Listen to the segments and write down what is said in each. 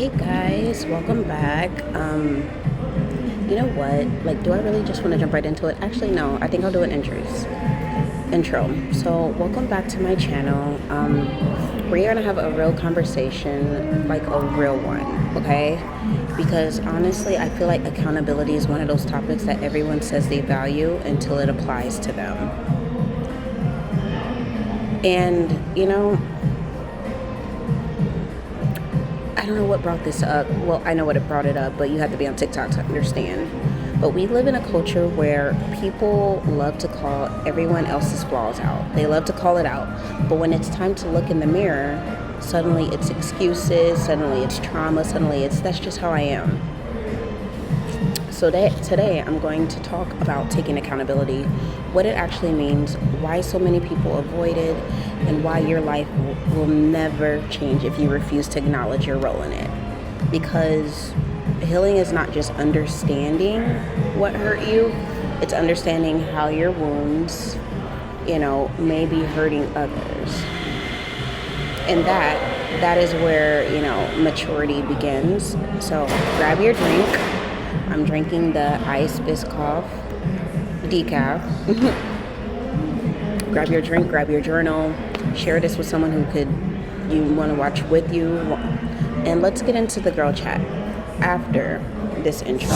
Hey guys, welcome back. You know what? Like, do I really just want to jump right into it? Actually, no. I think I'll do an intro. So, welcome back to my channel. We're gonna have a real conversation, like a real one, okay? Because honestly, I feel like accountability is one of those topics that everyone says they value until it applies to them. And I don't know what brought this up. Well, I know what it brought it up, but you have to be on TikTok to understand. But we live in a culture where people love to call everyone else's flaws out. They love to call it out. But when it's time to look in the mirror, suddenly it's excuses, suddenly it's trauma, suddenly it's that's just how I am. So today I'm going to talk about taking accountability, what it actually means, why so many people avoid it, and why your life will never change if you refuse to acknowledge your role in it. Because healing is not just understanding what hurt you, it's understanding how your wounds, may be hurting others. And that is where, maturity begins. So grab your drink. I'm drinking the Ice Biscoff decaf. Grab your drink, grab your journal, share this with someone you want to watch with you, and let's get into the girl chat after this intro.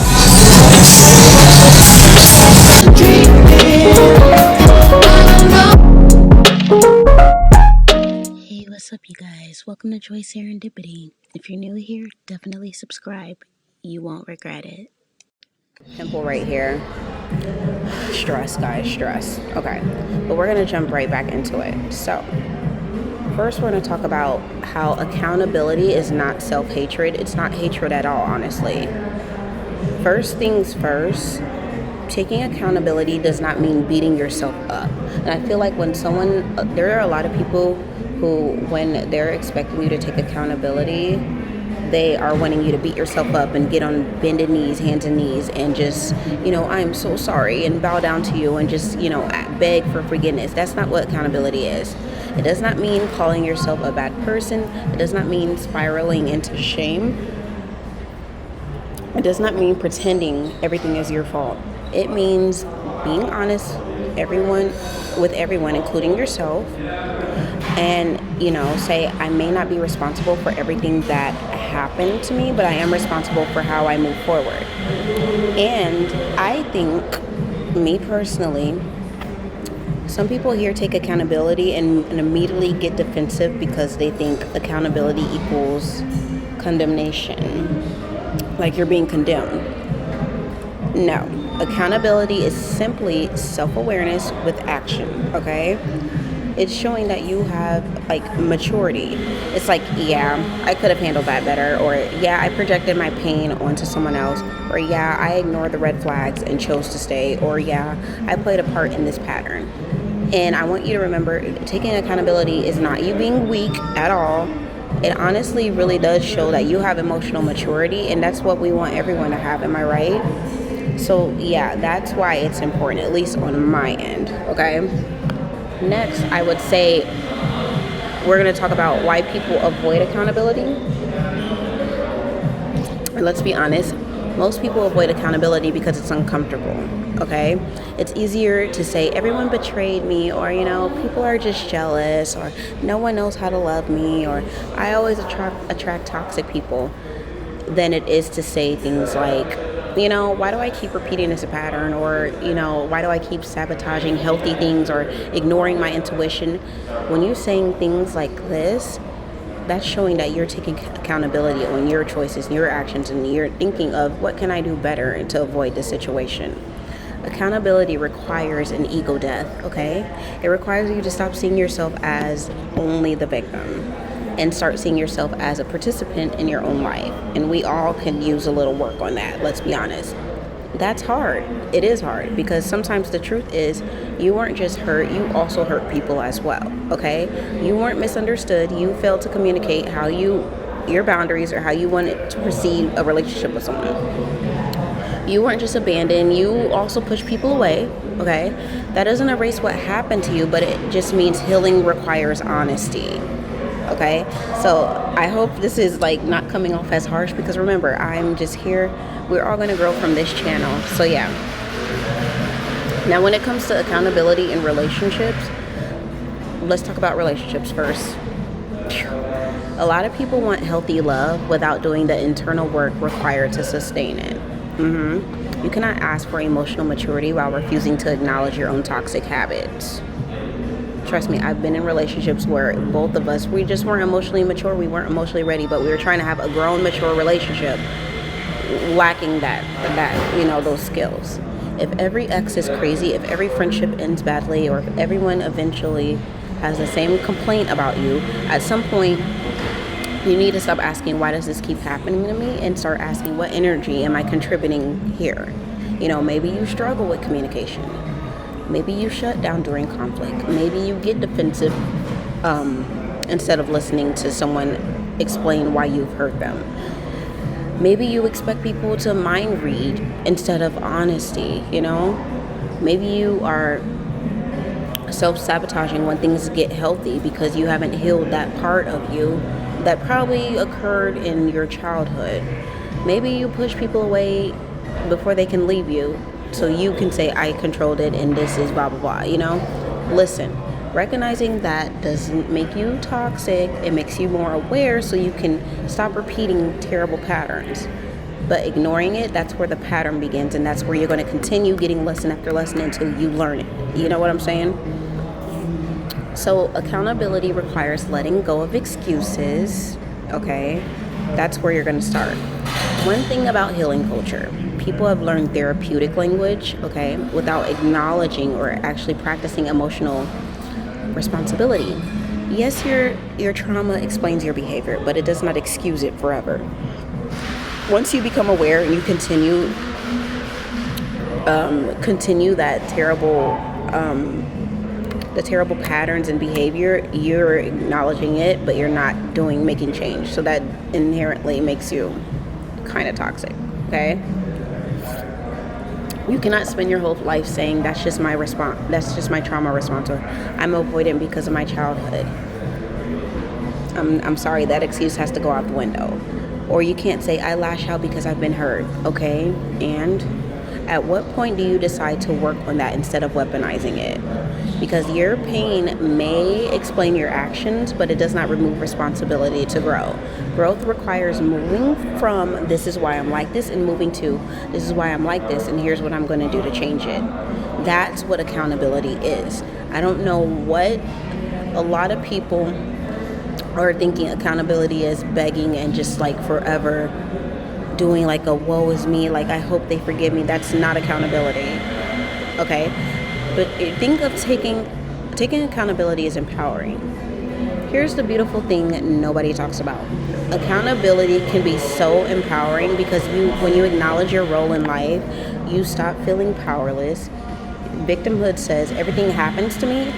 Hey, what's up, you guys? Welcome to Joy Serendipity. If you're new here, definitely subscribe. You won't regret it. Pimple right here. Stress, guys, stress. Okay, but we're gonna jump right back into it. So first we're gonna talk about how accountability is not self-hatred. It's not hatred at all, honestly. First things first, taking accountability does not mean beating yourself up. And I feel like there are a lot of people who, when they're expecting you to take accountability, they are wanting you to beat yourself up and get on bended knees, hands and knees, and just, I'm so sorry, and bow down to you and just, beg for forgiveness. That's not what accountability is. It does not mean calling yourself a bad person. It does not mean spiraling into shame. It does not mean pretending everything is your fault. It means being honest with everyone, including yourself, and say, I may not be responsible for everything that happened to me, but I am responsible for how I move forward. And I think, me personally, some people here take accountability and immediately get defensive because they think accountability equals condemnation, like you're being condemned. No, accountability is simply self-awareness with action, okay? It's showing that you have maturity. It's like, yeah, I could have handled that better, or yeah, I projected my pain onto someone else, or yeah, I ignored the red flags and chose to stay, or yeah, I played a part in this pattern. And I want you to remember, taking accountability is not you being weak at all. It honestly really does show that you have emotional maturity, and that's what we want everyone to have. Am I right? So yeah, that's why it's important, at least on my end, okay? Next, I would say we're going to talk about why people avoid accountability. And let's be honest, most people avoid accountability because it's uncomfortable, okay? It's easier to say everyone betrayed me, or, people are just jealous, or no one knows how to love me, or I always attract toxic people, than it is to say things like, why do I keep repeating this pattern? Or, why do I keep sabotaging healthy things or ignoring my intuition? When you're saying things like this, that's showing that you're taking accountability on your choices and your actions, and you're thinking of what can I do better to avoid this situation. Accountability requires an ego death, okay? It requires you to stop seeing yourself as only the victim and start seeing yourself as a participant in your own life. And we all can use a little work on that, let's be honest. That's hard. It is hard, because sometimes the truth is you weren't just hurt, you also hurt people as well, okay? You weren't misunderstood. You failed to communicate your boundaries or how you wanted to proceed a relationship with someone. You weren't just abandoned, you also pushed people away, okay? That doesn't erase what happened to you, but it just means healing requires honesty. Okay, so I hope this is like not coming off as harsh, because remember, I'm just here. We're all going to grow from this channel. So yeah. Now when it comes to accountability in relationships, let's talk about relationships first. A lot of people want healthy love without doing the internal work required to sustain it. You cannot ask for emotional maturity while refusing to acknowledge your own toxic habits. Trust me, I've been in relationships where both of us, we just weren't emotionally mature. We weren't emotionally ready, but we were trying to have a grown, mature relationship, lacking those skills. If every ex is crazy, if every friendship ends badly, or if everyone eventually has the same complaint about you, at some point, you need to stop asking, why does this keep happening to me? And start asking, what energy am I contributing here? Maybe you struggle with communication. Maybe you shut down during conflict. Maybe you get defensive instead of listening to someone explain why you've hurt them. Maybe you expect people to mind read instead of honesty, Maybe you are self-sabotaging when things get healthy because you haven't healed that part of you that probably occurred in your childhood. Maybe you push people away before they can leave you so you can say, I controlled it and this is blah, blah, blah, Listen, recognizing that doesn't make you toxic. It makes you more aware so you can stop repeating terrible patterns. But ignoring it, that's where the pattern begins, and that's where you're going to continue getting lesson after lesson until you learn it. You know what I'm saying? So accountability requires letting go of excuses, okay? That's where you're going to start. One thing about healing culture, people have learned therapeutic language, okay, without acknowledging or actually practicing emotional responsibility. Yes, your trauma explains your behavior, but it does not excuse it forever. Once you become aware and you continue that the terrible patterns and behavior, you're acknowledging it, but you're not making change. So that inherently makes you kind of toxic, okay? You cannot spend your whole life saying that's just my response, that's just my trauma response, or I'm avoidant because of my childhood. I'm sorry, that excuse has to go out the window. Or you can't say I lash out because I've been hurt, okay? And at what point do you decide to work on that instead of weaponizing it? Because your pain may explain your actions, but it does not remove responsibility to grow. Growth requires moving from this is why I'm like this and moving to this is why I'm like this and here's what I'm going to do to change it. That's what accountability is. I don't know what a lot of people are thinking accountability is begging and just like forever doing like a woe is me, like I hope they forgive me. That's not accountability, okay? But think of taking accountability as empowering. Here's the beautiful thing that nobody talks about. Accountability can be so empowering because when you acknowledge your role in life, you stop feeling powerless. Victimhood says everything happens to me.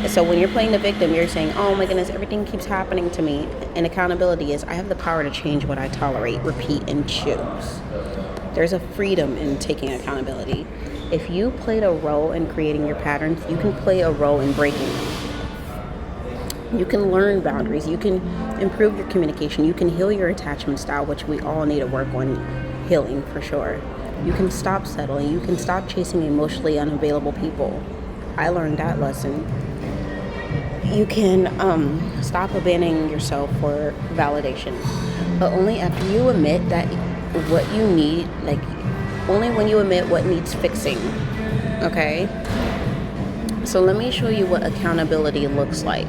So when you're playing the victim, you're saying, oh my goodness, everything keeps happening to me. And accountability is I have the power to change what I tolerate, repeat, and choose. There's a freedom in taking accountability. If you played a role in creating your patterns, you can play a role in breaking them. You can learn boundaries. You can improve your communication. You can heal your attachment style, which we all need to work on healing for sure. You can stop settling. You can stop chasing emotionally unavailable people. I learned that lesson. You can stop abandoning yourself for validation, but only after you admit that what you need, like only when you admit what needs fixing, okay? So let me show you what accountability looks like.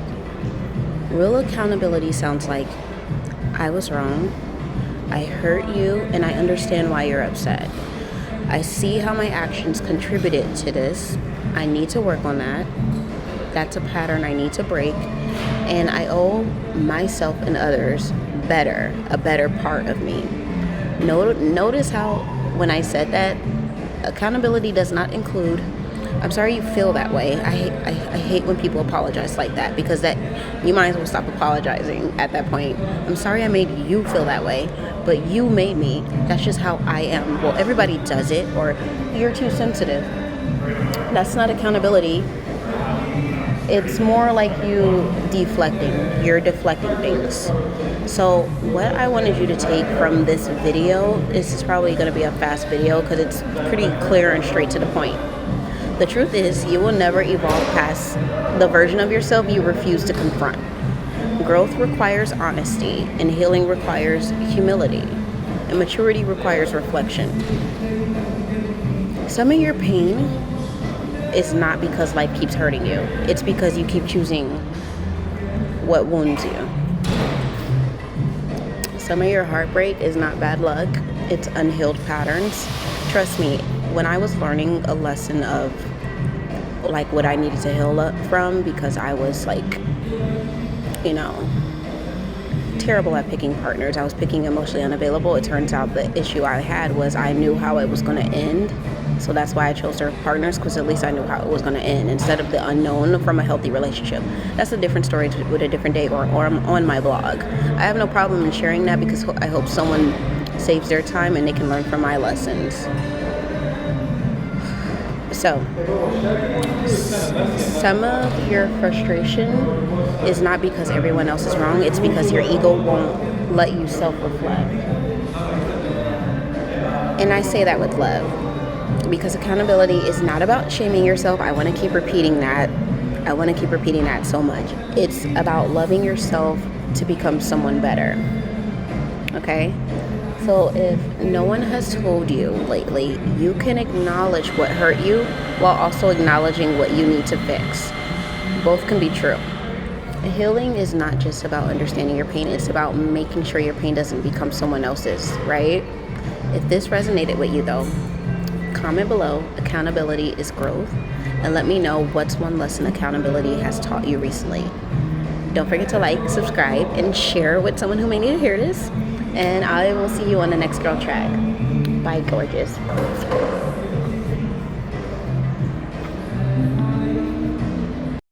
Real accountability sounds like, I was wrong, I hurt you, and I understand why you're upset. I see how my actions contributed to this. I need to work on that. That's a pattern I need to break. And I owe myself and others a better part of me. Notice how when I said that, accountability does not include, I'm sorry you feel that way. I hate when people apologize like that, because that you might as well stop apologizing at that point. I'm sorry I made you feel that way, but you made me. That's just how I am. Well, everybody does it, or you're too sensitive. That's not accountability. It's more like you're deflecting things. So what I wanted you to take from this video, this is probably going to be a fast video because it's pretty clear and straight to the point. The truth is, you will never evolve past the version of yourself you refuse to confront. Growth requires honesty, and healing requires humility, and maturity requires reflection. Some of your pain is not because life keeps hurting you. It's because you keep choosing what wounds you. Some of your heartbreak is not bad luck. It's unhealed patterns. Trust me, when I was learning a lesson of like what I needed to heal up from, because I was like, you know, terrible at picking partners. I was picking emotionally unavailable. It turns out the issue I had was I knew how it was going to end. So that's why I chose certain partners, because at least I knew how it was going to end instead of the unknown from a healthy relationship. That's a different story with a different day or on my blog. I have no problem in sharing that because I hope someone saves their time and they can learn from my lessons. So, some of your frustration is not because everyone else is wrong. It's because your ego won't let you self-reflect. And I say that with love. Because accountability is not about shaming yourself. I want to keep repeating that. I want to keep repeating that so much. It's about loving yourself to become someone better. Okay? So if no one has told you lately, you can acknowledge what hurt you while also acknowledging what you need to fix. Both can be true. Healing is not just about understanding your pain. It's about making sure your pain doesn't become someone else's, right? If this resonated with you though, comment below. Accountability is growth, and let me know what's one lesson accountability has taught you recently. Don't forget to like, subscribe, and share with someone who may need to hear this, and I will see you on the next girl track. Bye, gorgeous.